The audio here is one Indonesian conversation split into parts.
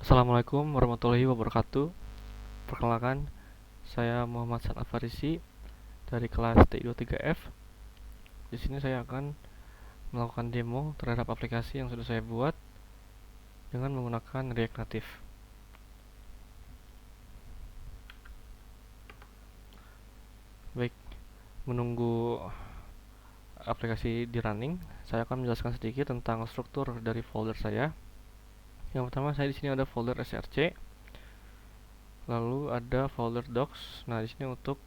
Assalamualaikum warahmatullahi wabarakatuh. Perkenalkan, saya Muhammad Sanad Farisi dari kelas TI23F. Di sini saya akan melakukan demo terhadap aplikasi yang sudah saya buat dengan menggunakan React Native. Baik, menunggu aplikasi di running, saya akan menjelaskan sedikit tentang struktur dari folder saya. Yang pertama, saya di sini ada folder src, lalu ada folder docs. Nah, di sini untuk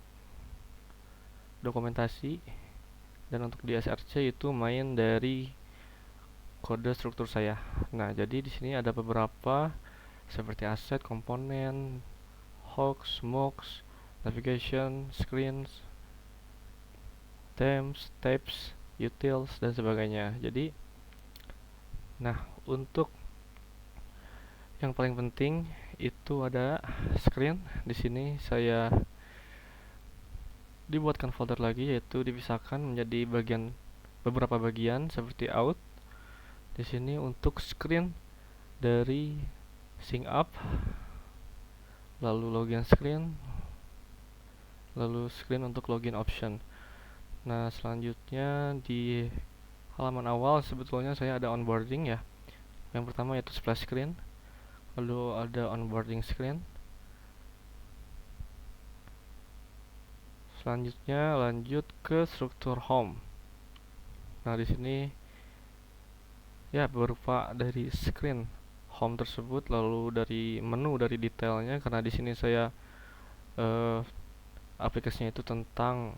dokumentasi, dan untuk di src itu main dari kode struktur saya. Nah, jadi di sini ada beberapa seperti aset, komponen, hooks, mocks, navigation, screens, themes, tabs, utils, dan sebagainya. Jadi, nah, untuk yang paling penting itu ada screen. Di sini saya dibuatkan folder lagi, yaitu dipisahkan menjadi beberapa bagian seperti out. Di sini untuk screen dari sync up, lalu login screen, lalu screen untuk login option. Nah, selanjutnya di halaman awal sebetulnya saya ada onboarding ya. Yang pertama yaitu splash screen, lalu ada onboarding screen. Selanjutnya lanjut ke struktur home. Nah, di sini ya berupa dari screen home tersebut, lalu dari menu dari detailnya, karena di sini saya eh, aplikasinya itu tentang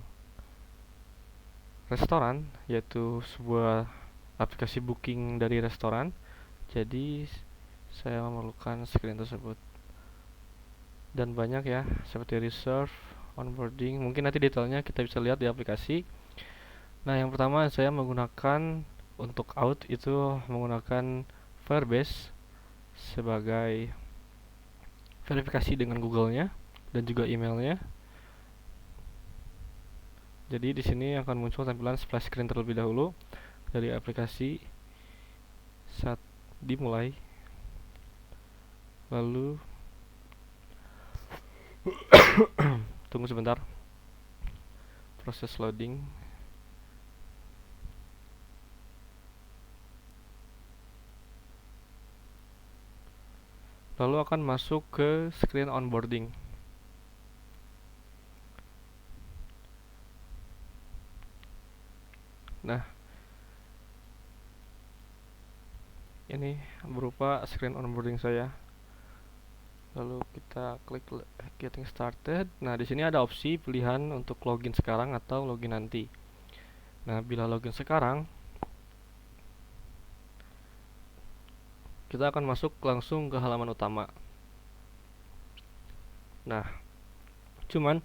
restoran, yaitu sebuah aplikasi booking dari restoran. Jadi saya memerlukan screen tersebut. Dan banyak ya, seperti reserve, onboarding. Mungkin nanti detailnya kita bisa lihat di aplikasi. Nah, yang pertama saya menggunakan untuk out itu menggunakan Firebase sebagai verifikasi dengan Google-nya dan juga emailnya. Jadi di sini akan muncul tampilan splash screen terlebih dahulu dari aplikasi saat dimulai. Lalu tunggu sebentar, proses loading. Lalu akan masuk ke screen onboarding. Nah, ini berupa screen onboarding saya. Lalu kita klik getting started. Nah, di sini ada opsi pilihan untuk login sekarang atau login nanti. Nah, bila login sekarang, kita akan masuk langsung ke halaman utama. Nah, cuman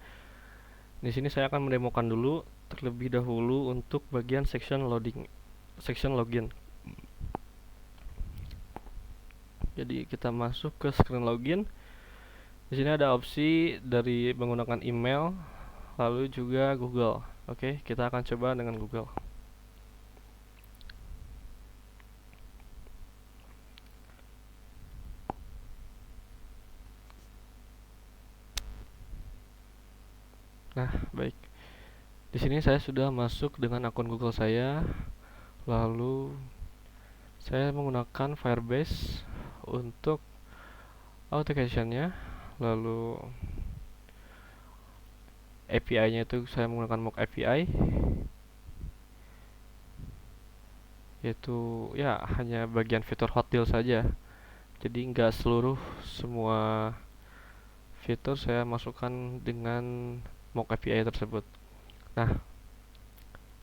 di sini saya akan mendemokan dulu terlebih dahulu untuk bagian section login. Jadi kita masuk ke screen login. Di sini ada opsi dari menggunakan email, lalu juga Google. Oke, kita akan coba dengan Google. Nah, baik. Di sini saya sudah masuk dengan akun Google saya. Lalu saya menggunakan Firebase untuk authentication-nya. Lalu API-nya itu saya menggunakan mock API, yaitu ya hanya bagian fitur hot deal saja. Jadi nggak semua fitur saya masukkan dengan mock API tersebut. Nah,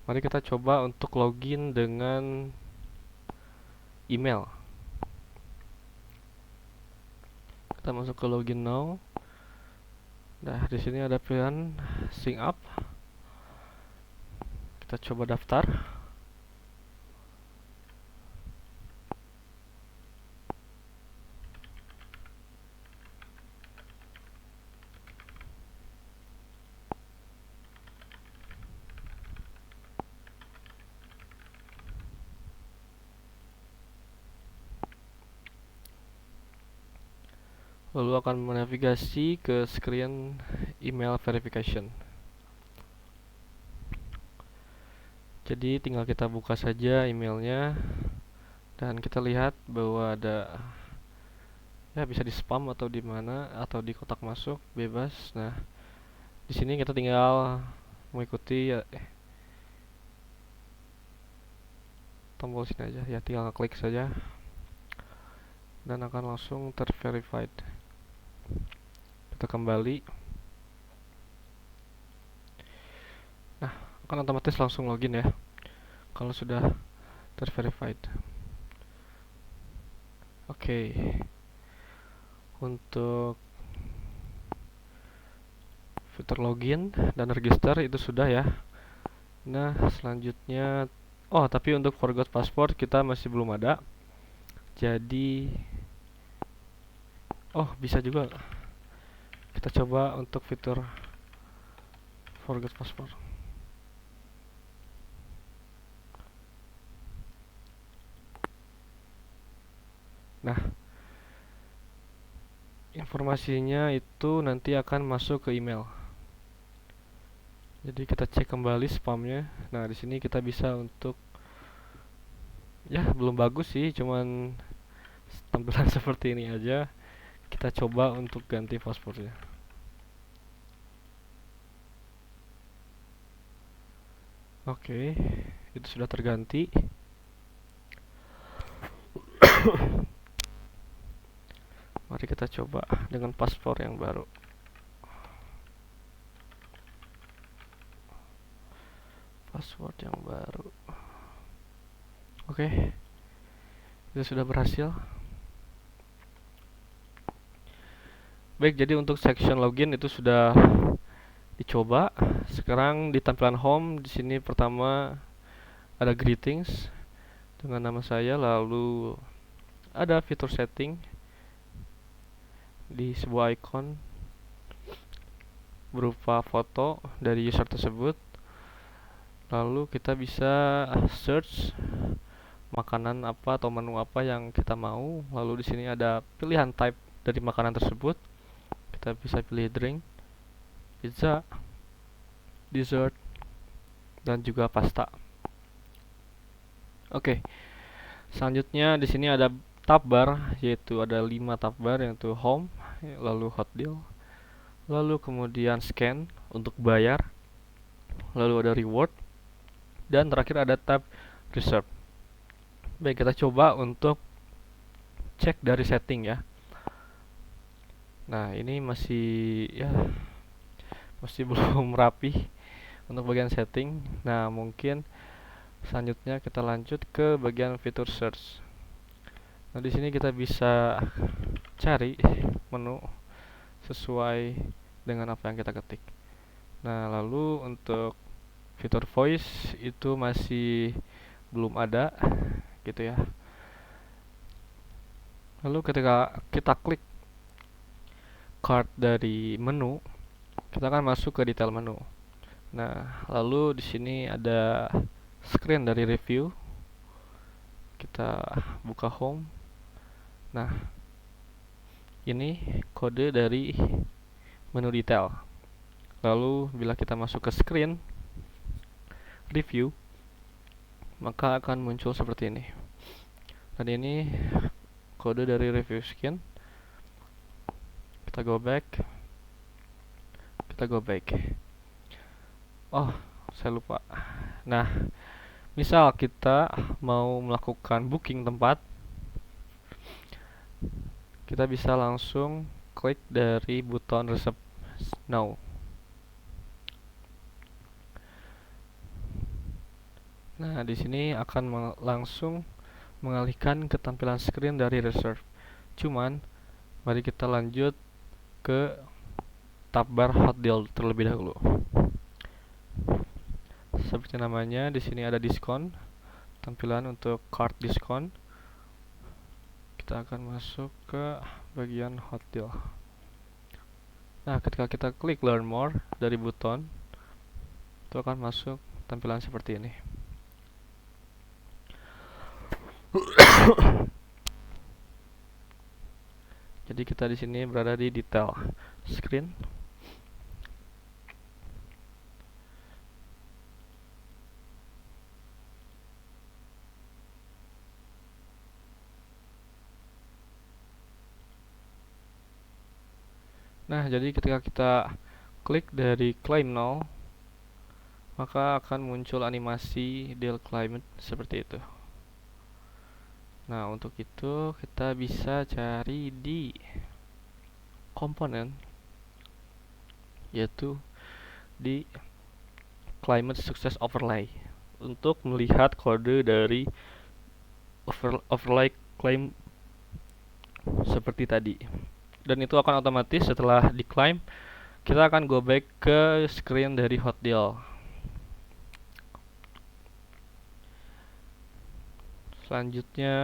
mari kita coba untuk login dengan email. Kita masuk ke login now. Nah, di sini ada pilihan sync up. Kita coba daftar. lalu akan menavigasi ke screen email verification. Jadi tinggal kita buka saja emailnya dan kita lihat bahwa ada, ya, bisa di spam atau di mana atau di kotak masuk bebas. Nah, di sini kita tinggal mengikuti, ya, tombol sini aja, ya, tinggal klik saja dan akan langsung terverified. Kita kembali. Nah, akan otomatis langsung login ya kalau sudah terverified. Oke. Untuk fitur login dan register itu sudah ya. Nah, selanjutnya, oh, tapi untuk forgot password kita masih belum ada. Jadi, oh, bisa juga kita coba untuk fitur forgot password. Nah, informasinya itu nanti akan masuk ke email. Jadi kita cek kembali spamnya. Nah, di sini kita bisa untuk, ya, belum bagus sih, cuman tampilan seperti ini aja. Kita coba untuk ganti passwordnya. Oke, itu sudah terganti. Mari kita coba dengan password yang baru. Password yang baru. Oke, itu sudah berhasil. Baik, jadi untuk section login itu sudah dicoba. Sekarang di tampilan home di sini pertama ada greetings dengan nama saya, lalu ada fitur setting di sebuah icon berupa foto dari user tersebut. Lalu kita bisa search makanan apa atau menu apa yang kita mau. Lalu di sini ada pilihan type dari makanan tersebut. Kita bisa pilih drink, pizza, dessert, dan juga pasta. Oke. Selanjutnya di sini ada tab bar, yaitu ada 5 tab bar, yaitu home, lalu hot deal, lalu kemudian scan untuk bayar, lalu ada reward, dan terakhir ada tab reserve. Baik, kita coba untuk cek dari setting ya. Nah, ini masih belum rapi untuk bagian setting. Nah, mungkin selanjutnya kita lanjut ke bagian fitur search. Nah, di sini kita bisa cari menu sesuai dengan apa yang kita ketik. Nah, lalu untuk fitur voice itu masih belum ada gitu ya. Lalu ketika kita klik card dari menu, kita akan masuk ke detail menu. Nah, lalu di sini ada screen dari review. Kita buka home. Nah, ini kode dari menu detail. Lalu bila kita masuk ke screen review, maka akan muncul seperti ini. Dan ini kode dari review skin. Kita go back. Oh, saya lupa. Nah, misal kita mau melakukan booking tempat, kita bisa langsung klik dari button reserve now. Nah, di sini akan langsung mengalihkan ke tampilan screen dari reserve. Cuman, mari kita lanjut ke tab bar hot deal terlebih dahulu. Seperti namanya, di sini ada diskon, tampilan untuk card diskon. Kita akan masuk ke bagian hot deal. Nah, ketika kita klik learn more dari button, itu akan masuk tampilan seperti ini. Jadi kita di sini berada di detail screen. Nah, jadi ketika kita klik dari claim now, maka akan muncul animasi deal climate seperti itu. Nah, untuk itu kita bisa cari di komponen, yaitu di climate success overlay, untuk melihat kode dari overlay claim seperti tadi. Dan itu akan otomatis setelah diklaim, kita akan go back ke screen dari hotdeal. Selanjutnya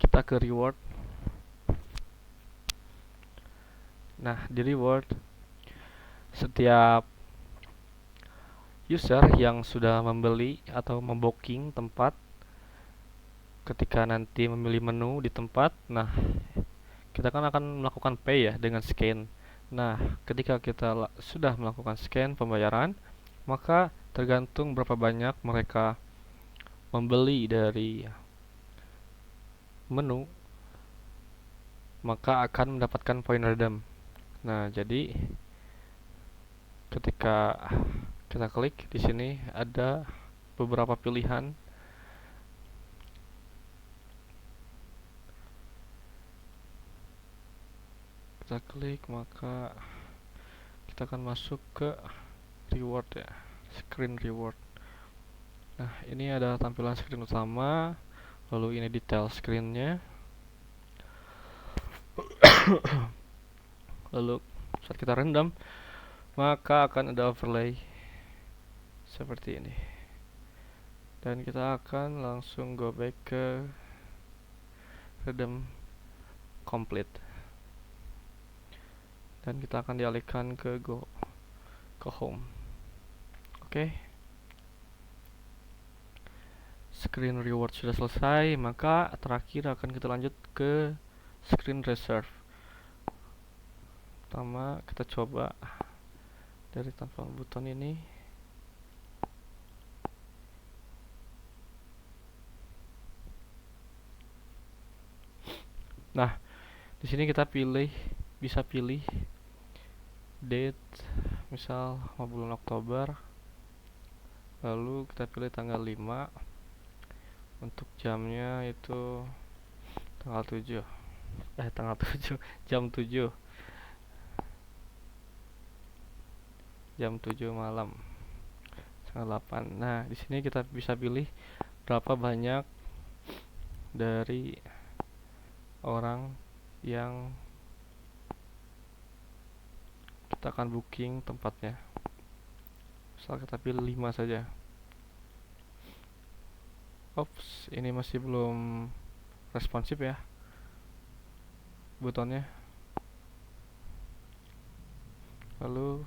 kita ke reward. Nah, di reward, setiap user yang sudah membeli atau membooking tempat, ketika nanti memilih menu di tempat, nah kita kan akan melakukan pay ya dengan scan. Nah, ketika kita sudah melakukan scan pembayaran, maka tergantung berapa banyak mereka membeli dari menu, maka akan mendapatkan poin redeem. Nah, jadi ketika kita klik di sini ada beberapa pilihan. Kita klik, maka kita akan masuk ke reward ya, screen reward. Nah, ini ada tampilan screen utama, lalu ini detail screennya. Lalu saat kita rendam, maka akan ada overlay seperti ini. Dan kita akan langsung go back ke redeem complete. Dan kita akan dialihkan ke home. Oke. Screen reward sudah selesai, maka terakhir akan kita lanjut ke screen reserve. Pertama kita coba dari tampilan buton ini. Nah, di sini kita bisa pilih date, misal bulan Oktober, lalu kita pilih tanggal 5, untuk jamnya itu tanggal 7 jam 7 malam, tanggal 8. Nah, di sini kita bisa pilih berapa banyak dari orang yang kita akan booking tempatnya. Misal kita pilih 5 saja. Ops, ini masih belum responsif ya butonnya. Lalu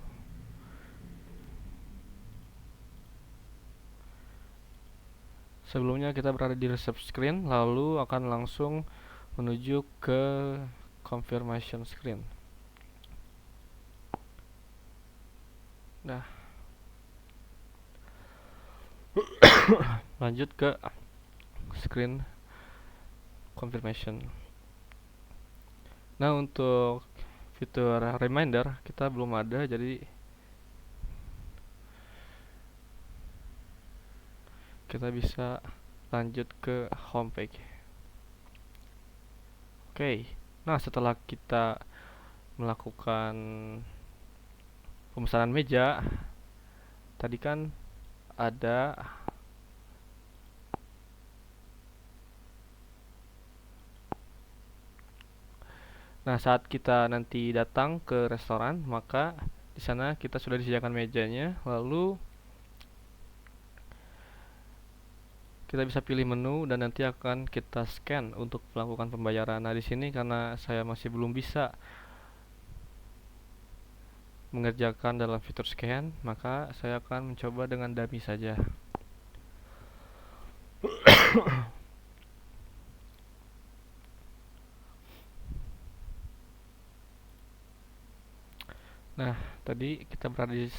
sebelumnya kita berada di reserve screen, lalu akan langsung menuju ke confirmation screen. Nah, lanjut ke screen confirmation. Nah, untuk fitur reminder kita belum ada, jadi kita bisa lanjut ke homepage. Oke. Nah, setelah kita melakukan pemesanan meja, tadi kan ada Nah, saat kita nanti datang ke restoran, maka di sana kita sudah disediakan mejanya, lalu kita bisa pilih menu dan nanti akan kita scan untuk melakukan pembayaran. Nah, di sini karena saya masih belum bisa mengerjakan dalam fitur scan, maka saya akan mencoba dengan dummy saja. Nah, tadi kita berada di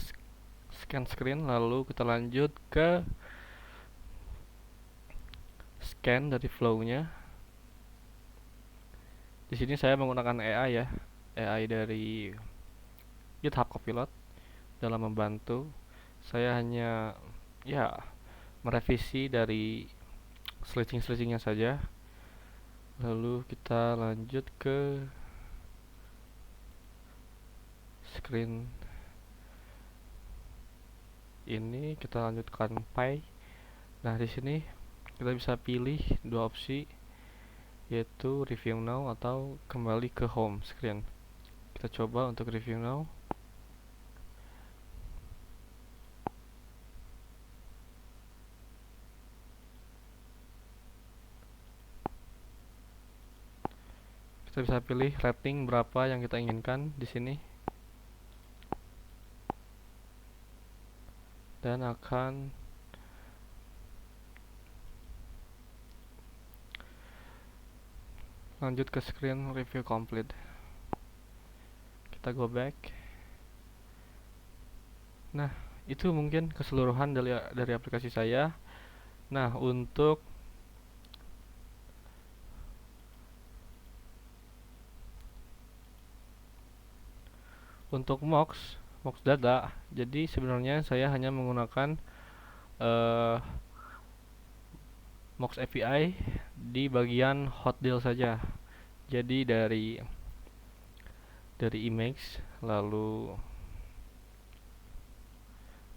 scan screen, lalu kita lanjut ke scan dari flow-nya. Di sini saya menggunakan AI ya, AI dari GitHub Copilot dalam membantu. Saya hanya ya merevisi dari searching-searchingnya saja. Lalu kita lanjut ke screen ini, kita lanjutkan Py. Nah, di sini kita bisa pilih dua opsi, yaitu review now atau kembali ke home screen. Kita coba untuk review now. Kita bisa pilih rating berapa yang kita inginkan di sini, dan akan lanjut ke screen review complete. Kita go back. Nah, itu mungkin keseluruhan dari aplikasi saya. Nah, untuk Mox data, jadi sebenarnya saya hanya menggunakan Mox API di bagian hot deal saja. Jadi dari image, lalu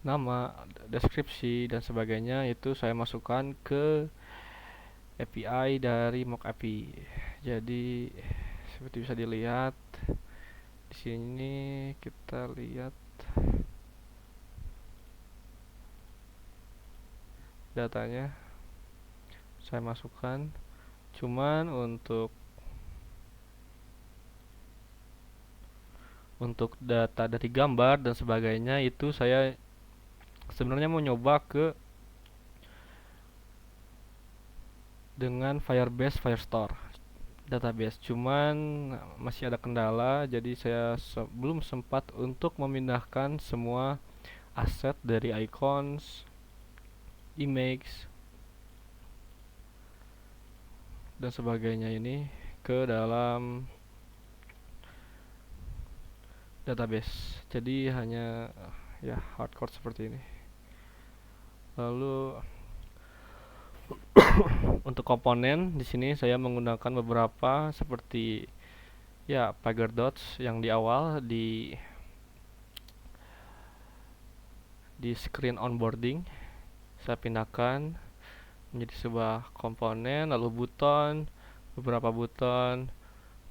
nama, deskripsi dan sebagainya itu saya masukkan ke API dari Mock API. Jadi seperti bisa dilihat di sini, kita lihat datanya saya masukkan. Cuman untuk data dari gambar dan sebagainya itu saya sebenarnya mau nyoba dengan Firebase Firestore database, cuman masih ada kendala, jadi saya belum sempat untuk memindahkan semua aset dari icons, image dan sebagainya ini ke dalam database. Jadi hanya ya hardcore seperti ini. Lalu untuk komponen di sini saya menggunakan beberapa seperti ya Pager Dots yang di awal di screen onboarding saya pindahkan menjadi sebuah komponen, lalu beberapa buton,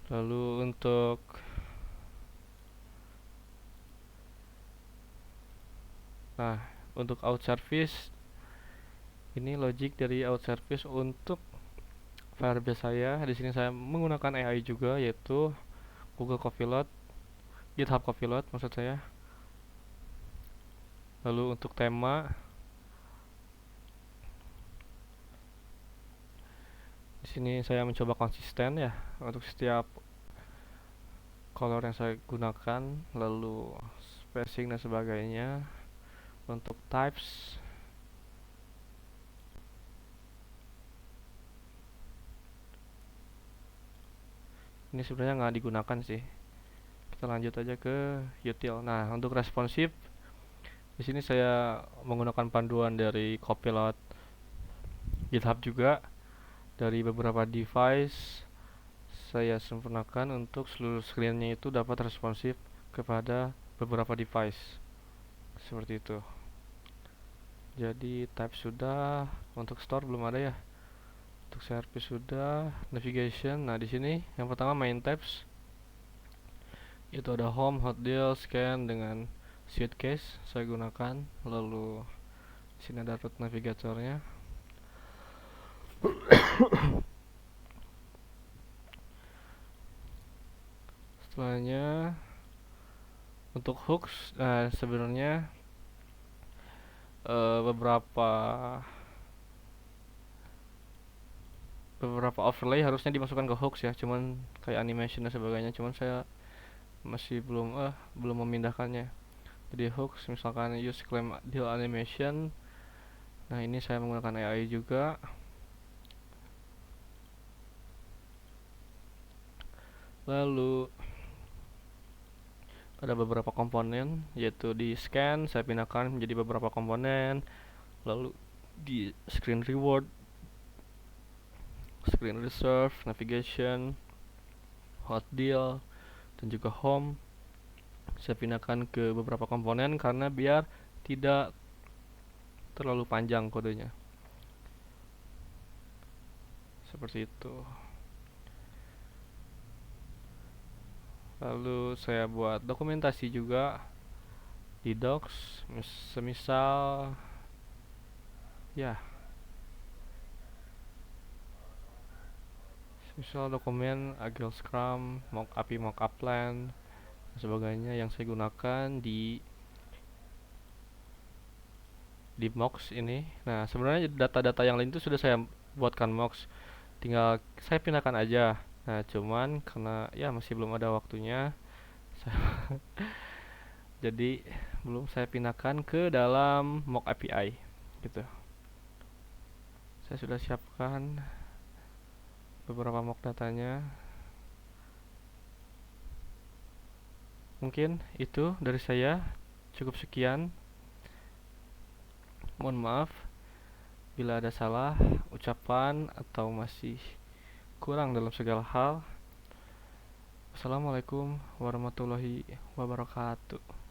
lalu untuk out service, ini logic dari out service untuk Firebase saya. Di sini saya menggunakan AI juga, yaitu Google Copilot, GitHub Copilot maksud saya. Lalu untuk tema, di sini saya mencoba konsisten ya untuk setiap color yang saya gunakan, lalu spacing dan sebagainya. Untuk types, ini sebenarnya nggak digunakan sih. Kita lanjut aja ke util. Nah, untuk responsive, di sini saya menggunakan panduan dari Copilot GitHub juga. Dari beberapa device saya sempurnakan untuk seluruh screen-nya itu dapat responsif kepada beberapa device. Seperti itu. Jadi type sudah, untuk store belum ada ya. Untuk service sudah, navigation. Nah, di sini yang pertama main tabs. Itu ada home, hot deal, scan dengan suitcase saya gunakan. Lalu di sini ada root navigatornya. Setelahnya untuk hooks, sebenarnya beberapa overlay harusnya dimasukkan ke hooks ya, cuman kayak animation dan sebagainya, cuman saya masih belum memindahkannya. Jadi hooks misalkan use claim deal animation. Nah, ini saya menggunakan AI juga. Lalu ada beberapa komponen, yaitu di scan saya pindahkan menjadi beberapa komponen. Lalu di screen reward, screen reserve, navigation, hot deal, dan juga home saya pindahkan ke beberapa komponen karena biar tidak terlalu panjang kodenya. Seperti itu. Lalu saya buat dokumentasi juga di docs, semisal ya, misal dokumen Agile Scrum, API mockup plan, dan sebagainya yang saya gunakan di Mox ini. Nah, sebenarnya data-data yang lain itu sudah saya buatkan Mox, tinggal saya pindahkan aja. Nah, cuman karena ya masih belum ada waktunya, jadi belum saya pindahkan ke dalam mock API gitu. Saya sudah siapkan beberapa mock datanya. Mungkin itu dari saya, cukup sekian. Mohon maaf bila ada salah ucapan atau masih kurang dalam segala hal. Assalamualaikum warahmatullahi wabarakatuh.